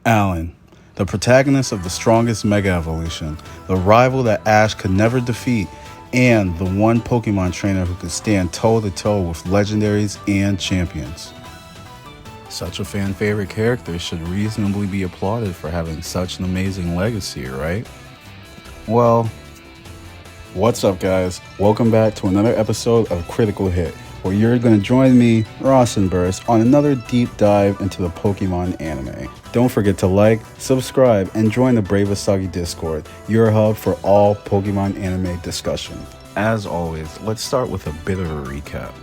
Alain, the protagonist of the strongest Mega Evolution, the rival that Ash could never defeat, and the one Pokemon trainer who could stand toe to toe with legendaries and champions. Such a fan favorite character should reasonably be applauded for having such an amazing legacy, right? Well, what's up, guys? Welcome back to another episode of Critical Hit, where you're going to join me, Ross and Burst, on another deep dive into the Pokemon anime. Don't forget to like, subscribe, and join the Brave Asagi Discord, your hub for all Pokemon anime discussion. As always, let's start with a bit of a recap.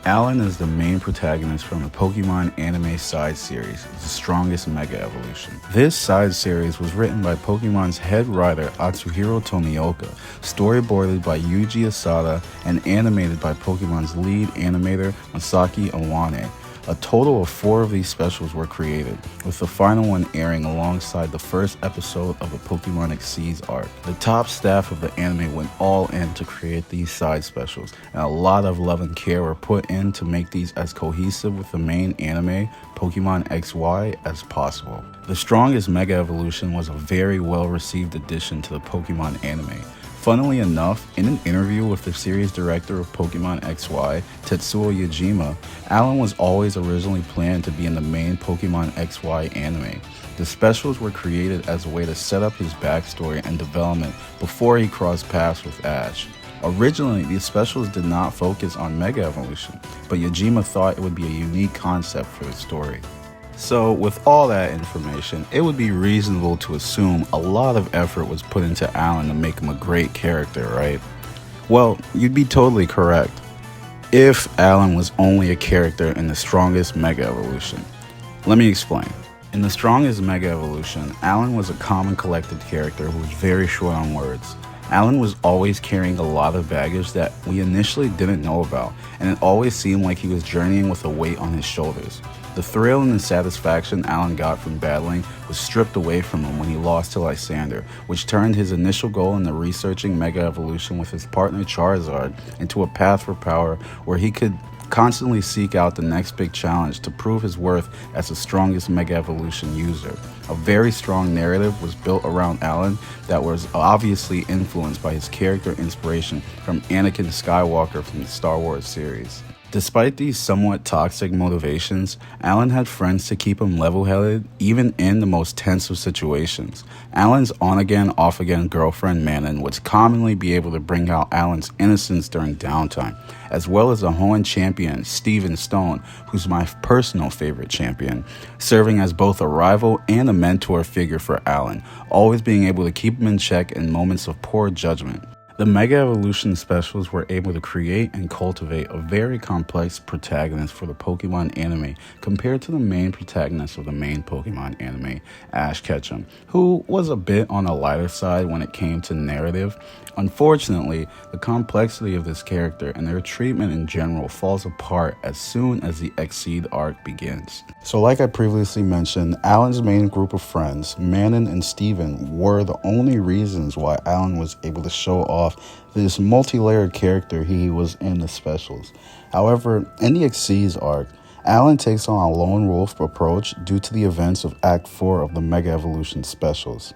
Alain is the main protagonist from the Pokemon anime side series, The Strongest Mega Evolution. This side series was written by Pokemon's head writer Atsuhiro Tomioka, storyboarded by Yuji Asada, and animated by Pokemon's lead animator Masaki Iwane. A total of 4 of these specials were created, with the final one airing alongside the first episode of the Pokemon xyz arc. The top staff of the anime went all in to create these side specials, and a lot of love and care were put in to make these as cohesive with the main anime, Pokemon XY, as possible. The Strongest Mega Evolution was a very well received addition to the Pokemon anime. Funnily enough, in an interview with the series director of Pokemon XY, Tetsuo Yajima, Alain was always originally planned to be in the main Pokemon XY anime. The specials were created as a way to set up his backstory and development before he crossed paths with Ash. Originally, these specials did not focus on Mega Evolution, but Yajima thought it would be a unique concept for the story. So, with all that information, it would be reasonable to assume a lot of effort was put into Alain to make him a great character, right? Well, you'd be totally correct if Alain was only a character in the Strongest Mega Evolution. Let me explain. In the Strongest Mega Evolution, Alain was a calm and collected character who was very short on words. Alain was always carrying a lot of baggage that we initially didn't know about, and it always seemed like he was journeying with a weight on his shoulders. The thrill and the satisfaction Alain got from battling was stripped away from him when he lost to Lysander, which turned his initial goal in the researching Mega Evolution with his partner Charizard into a path for power where he could constantly seek out the next big challenge to prove his worth as the strongest Mega Evolution user. A very strong narrative was built around Alain that was obviously influenced by his character inspiration from Anakin Skywalker from the Star Wars series. Despite these somewhat toxic motivations, Alain had friends to keep him level-headed even in the most tense of situations. Alain's on-again, off-again girlfriend Manon would commonly be able to bring out Alain's innocence during downtime, as well as a Hoenn champion, Steven Stone, who's my personal favorite champion, serving as both a rival and a mentor figure for Alain, always being able to keep him in check in moments of poor judgment. The Mega Evolution specials were able to create and cultivate a very complex protagonist for the Pokemon anime compared to the main protagonist of the main Pokemon anime, Ash Ketchum, who was a bit on the lighter side when it came to narrative. Unfortunately, the complexity of this character and their treatment in general falls apart as soon as the xyz arc begins. So like I previously mentioned, Alain's main group of friends, Manon and Steven, were the only reasons why Alain was able to show off this multi-layered character he was in the specials. However, in the xyz arc, Alain takes on a lone wolf approach due to the events of Act 4 of the Mega Evolution specials.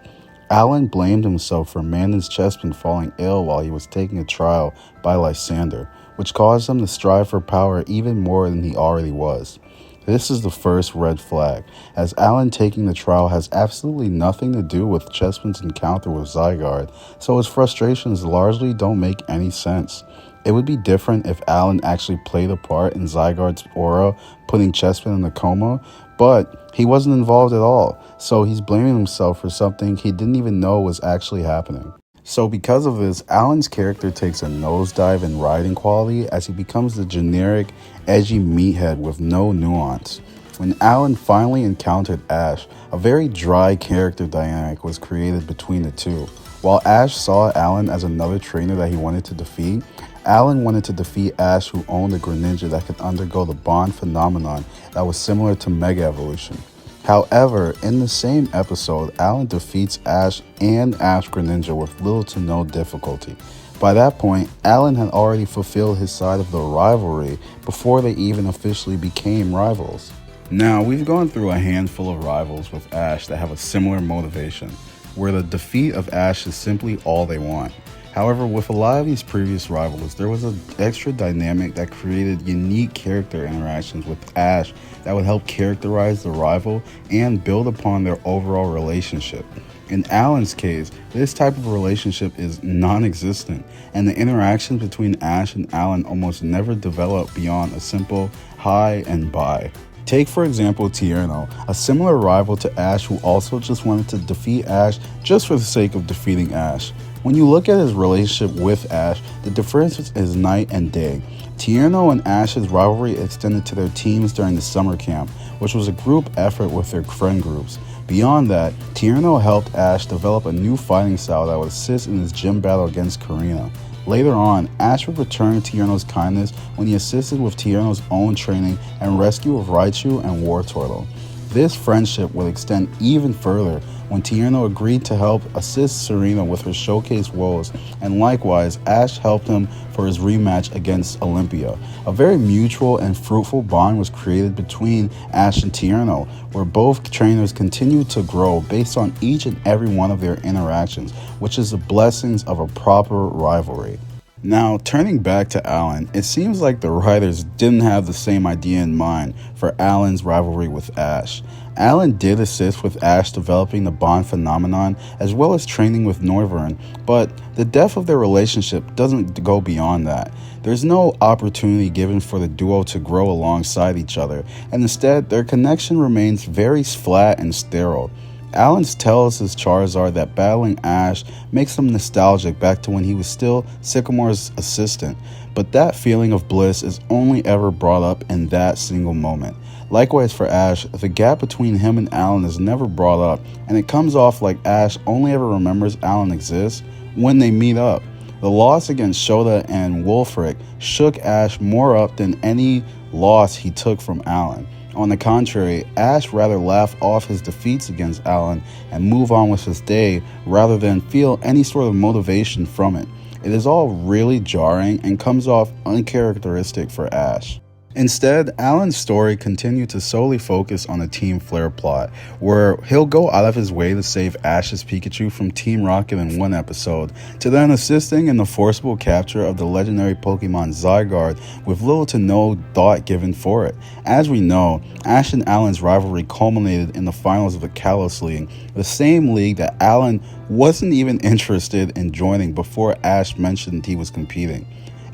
Alain blamed himself for Manon's chestman falling ill while he was taking a trial by Lysander, which caused him to strive for power even more than he already was. This is the first red flag, as Alain taking the trial has absolutely nothing to do with Chessman's encounter with Zygarde, so his frustrations largely don't make any sense. It would be different if Alain actually played a part in Zygarde's aura, putting Chessman in a coma, but he wasn't involved at all, so he's blaming himself for something he didn't even know was actually happening. So because of this, Alain's character takes a nosedive in writing quality as he becomes the generic, edgy meathead with no nuance. When Alain finally encountered Ash, a very dry character dynamic was created between the two. While Ash saw Alain as another trainer that he wanted to defeat, Alain wanted to defeat Ash, who owned a Greninja that could undergo the bond phenomenon that was similar to Mega Evolution. However, in the same episode, Alain defeats Ash and Ash-Greninja with little to no difficulty. By that point, Alain had already fulfilled his side of the rivalry before they even officially became rivals. Now, we've gone through a handful of rivals with Ash that have a similar motivation, where the defeat of Ash is simply all they want. However, with a lot of these previous rivals, there was an extra dynamic that created unique character interactions with Ash that would help characterize the rival and build upon their overall relationship. In Alan's case, this type of relationship is non-existent, and the interactions between Ash and Alan almost never develop beyond a simple hi and bye. Take, for example, Tierno, a similar rival to Ash who also just wanted to defeat Ash just for the sake of defeating Ash. When you look at his relationship with Ash, the difference is night and day. Tierno and Ash's rivalry extended to their teams during the summer camp, which was a group effort with their friend groups. Beyond that, Tierno helped Ash develop a new fighting style that would assist in his gym battle against Karina. Later on, Ash would return Tierno's kindness when he assisted with Tierno's own training and rescue of Raichu and War Turtle. This friendship would extend even further when Tierno agreed to help assist Serena with her showcase woes, and likewise, Ash helped him for his rematch against Olympia. A very mutual and fruitful bond was created between Ash and Tierno, where both trainers continued to grow based on each and every one of their interactions, which is the blessings of a proper rivalry. Now, turning back to Alan, it seems like the writers didn't have the same idea in mind for Alan's rivalry with Ash. Alan did assist with Ash developing the bond phenomenon as well as training with Noivern, but the depth of their relationship doesn't go beyond that. There's no opportunity given for the duo to grow alongside each other, and instead their connection remains very flat and sterile. Alan tells his Charizard that battling Ash makes him nostalgic back to when he was still Sycamore's assistant, but that feeling of bliss is only ever brought up in that single moment. Likewise for Ash, the gap between him and Alan is never brought up, and it comes off like Ash only ever remembers Alan exists when they meet up. The loss against Shota and Wulfric shook Ash more up than any loss he took from Alan. On the contrary, Ash rather laugh off his defeats against Alan and move on with his day rather than feel any sort of motivation from it. It is all really jarring and comes off uncharacteristic for Ash. Instead, Alan's story continued to solely focus on the Team Flare plot, where he'll go out of his way to save Ash's Pikachu from Team Rocket in one episode, to then assisting in the forcible capture of the legendary Pokemon Zygarde with little to no thought given for it. As we know, Ash and Alan's rivalry culminated in the finals of the Kalos League, the same league that Alan wasn't even interested in joining before Ash mentioned he was competing.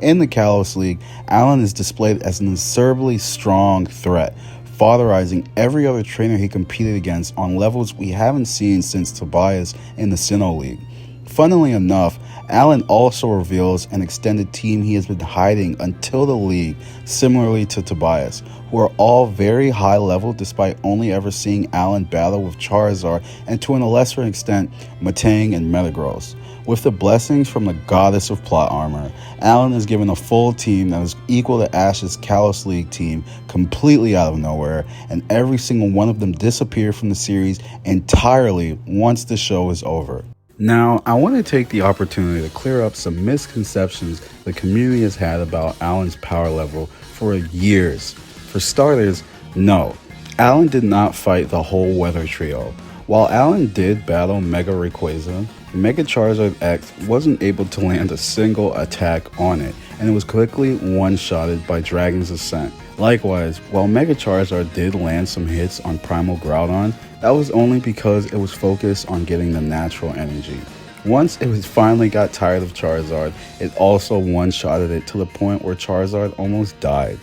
In the Kalos League, Alan is displayed as an absurdly strong threat, fatherizing every other trainer he competed against on levels we haven't seen since Tobias in the Sinnoh League. Funnily enough, Alan also reveals an extended team he has been hiding until the league, similarly to Tobias, who are all very high level despite only ever seeing Alan battle with Charizard and to a lesser extent, Metang and Metagross. With the blessings from the goddess of plot armor, Alan is given a full team that is equal to Ash's Kalos League team completely out of nowhere, and every single one of them disappear from the series entirely once the show is over. Now, I want to take the opportunity to clear up some misconceptions the community has had about Alan's power level for years. For starters, no, Alan did not fight the whole Weather Trio. While Alan did battle Mega Rayquaza, Mega Charizard X wasn't able to land a single attack on it, and it was quickly one-shotted by Dragon's Ascent. Likewise, while Mega Charizard did land some hits on Primal Groudon, that was only because it was focused on getting the natural energy. Once it finally got tired of Charizard, it also one-shotted it to the point where Charizard almost died.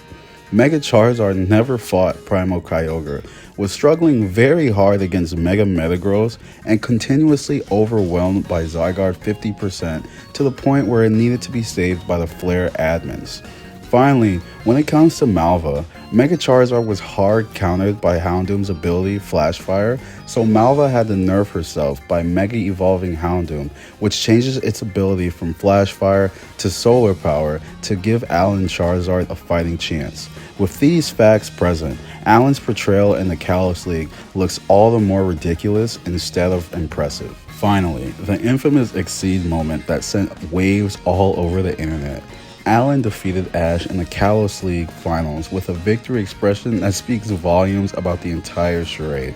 Mega Charizard never fought Primal Kyogre, was struggling very hard against Mega Metagross, and continuously overwhelmed by Zygarde 50% to the point where it needed to be saved by the Flare admins. Finally, when it comes to Malva, Mega Charizard was hard countered by Houndoom's ability Flash Fire, so Malva had to nerf herself by Mega Evolving Houndoom, which changes its ability from Flash Fire to Solar Power to give Alan Charizard a fighting chance. With these facts present, Alan's portrayal in the Kalos League looks all the more ridiculous instead of impressive. Finally, the infamous Exceed moment that sent waves all over the internet. Alain defeated Ash in the Kalos League finals with a victory expression that speaks volumes about the entire charade.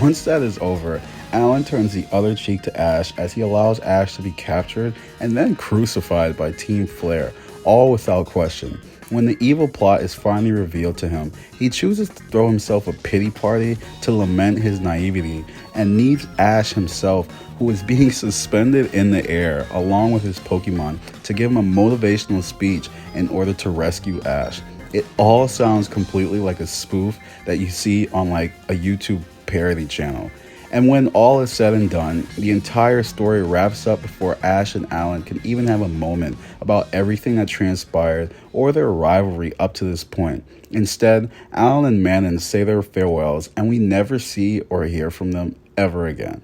Once that is over, Alain turns the other cheek to Ash as he allows Ash to be captured and then crucified by Team Flare, all without question. When the evil plot is finally revealed to him, he chooses to throw himself a pity party to lament his naivety and needs Ash himself, who is being suspended in the air along with his Pokemon, to give him a motivational speech in order to rescue Ash. It all sounds completely like a spoof that you see on like a YouTube parody channel. And when all is said and done, the entire story wraps up before Ash and Alain can even have a moment about everything that transpired or their rivalry up to this point. Instead, Alain and Manon say their farewells and we never see or hear from them ever again.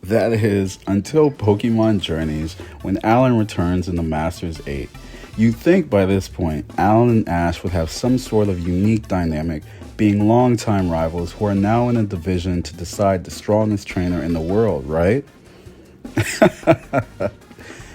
That is, until Pokemon Journeys, when Alain returns in the Masters 8. You'd think by this point, Alain and Ash would have some sort of unique dynamic, being longtime rivals who are now in a division to decide the strongest trainer in the world, right?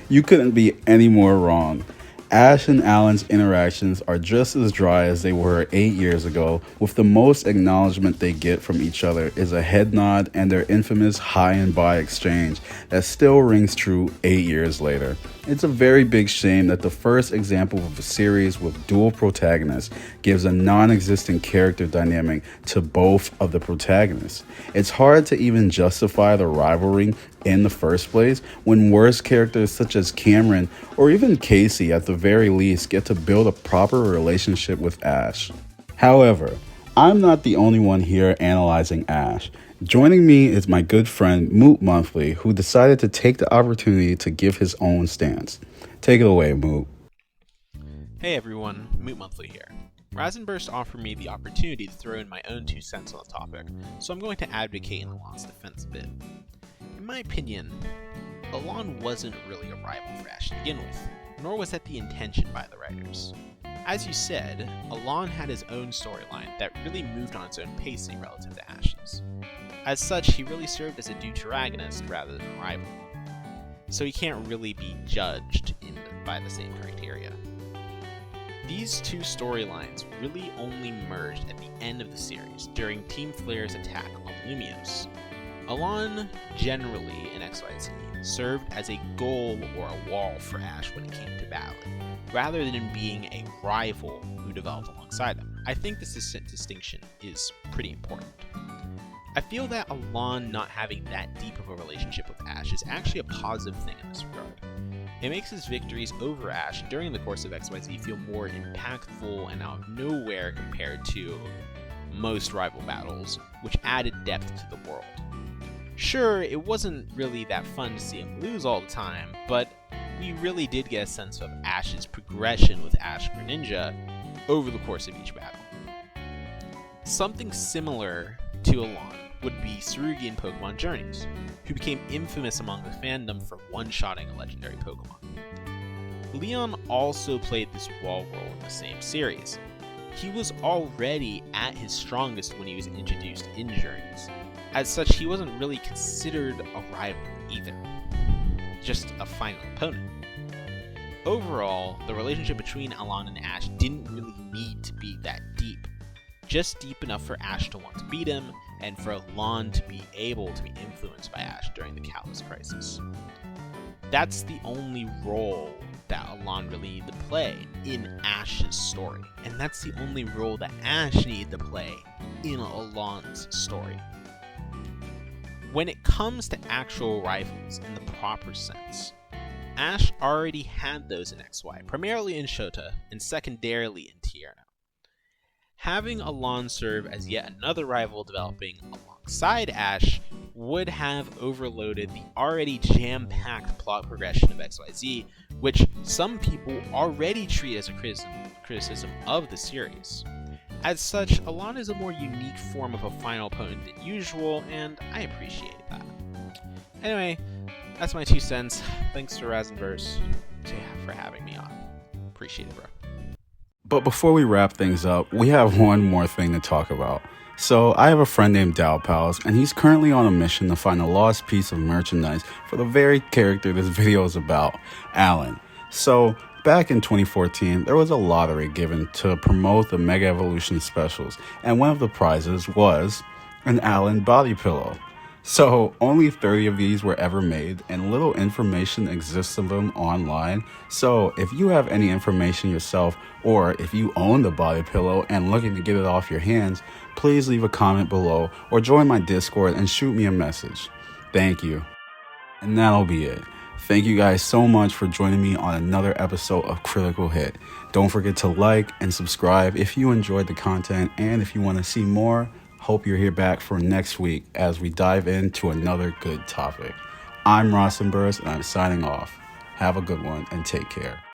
You couldn't be any more wrong. Ash and Alain's interactions are just as dry as they were 8 years ago, with the most acknowledgement they get from each other is a head nod and their infamous hi and bye exchange that still rings true 8 years later. It's a very big shame that the first example of a series with dual protagonists gives a non-existent character dynamic to both of the protagonists. It's hard to even justify the rivalry in the first place when worse characters such as Cameron or even Casey at the very least get to build a proper relationship with Ash. However, I'm not the only one here analyzing Ash. Joining me is my good friend Moot Monthly, who decided to take the opportunity to give his own stance. Take it away, Moot. Hey everyone, Moot Monthly here. Rasenburst offered me the opportunity to throw in my own 2 cents on the topic, so I'm going to advocate in Alain's defense a bit. In my opinion, Alain wasn't really a rival for Ash to begin with, nor was that the intention by the writers. As you said, Alain had his own storyline that really moved on its own pacing relative to Ash's. As such, he really served as a deuteragonist rather than a rival, so he can't really be judged by the same criteria. These 2 storylines really only merged at the end of the series during Team Flare's attack on Lumiose. Alain, generally in xy&z, served as a goal or a wall for Ash when it came to battling, rather than being a rival who developed alongside him. I think this distinction is pretty important. I feel that Alain not having that deep of a relationship with Ash is actually a positive thing in this regard. It makes his victories over Ash during the course of xy&z feel more impactful and out of nowhere compared to most rival battles, which added depth to the world. Sure, it wasn't really that fun to see him lose all the time, but we really did get a sense of Ash's progression with Ash-Greninja over the course of each battle. Something similar to Alain would be Tsurugi in Pokemon Journeys, who became infamous among the fandom for one-shotting a legendary Pokemon. Leon also played this wall role in the same series. He was already at his strongest when he was introduced in Journeys. As such, he wasn't really considered a rival either, just a final opponent. Overall, the relationship between Alain and Ash didn't really need to be that deep, just deep enough for Ash to want to beat him, and for Alain to be able to be influenced by Ash during the Kalos crisis. That's the only role that Alain really needed to play in Ash's story, and that's the only role that Ash needed to play in Alain's story. When it comes to actual rivals in the proper sense, Ash already had those in XY, primarily in Shota, and secondarily in Tierno. Having Alain serve as yet another rival developing alongside Ash would have overloaded the already jam-packed plot progression of XYZ, which some people already treat as a criticism of the series. As such, Alain is a more unique form of a final opponent than usual, and I appreciate that. Anyway, that's my 2 cents. Thanks to Rasenburst for having me on. Appreciate it, bro. But before we wrap things up, we have one more thing to talk about. So I have a friend named Pals, and he's currently on a mission to find a lost piece of merchandise for the very character this video is about, Alain. So Back in 2014, there was a lottery given to promote the Mega Evolution specials, and one of the prizes was an Alain body pillow. So only 30 of these were ever made, and little information exists of them online. So if you have any information yourself, or if you own the body pillow and looking to get it off your hands, please leave a comment below or join my Discord and shoot me a message. Thank you. And that'll be it. Thank you guys so much for joining me on another episode of Critical Hit. Don't forget to like and subscribe if you enjoyed the content, and if you want to see more, hope you're here back for next week as we dive into another good topic. I'm Rosenberg, and I'm signing off. Have a good one and take care.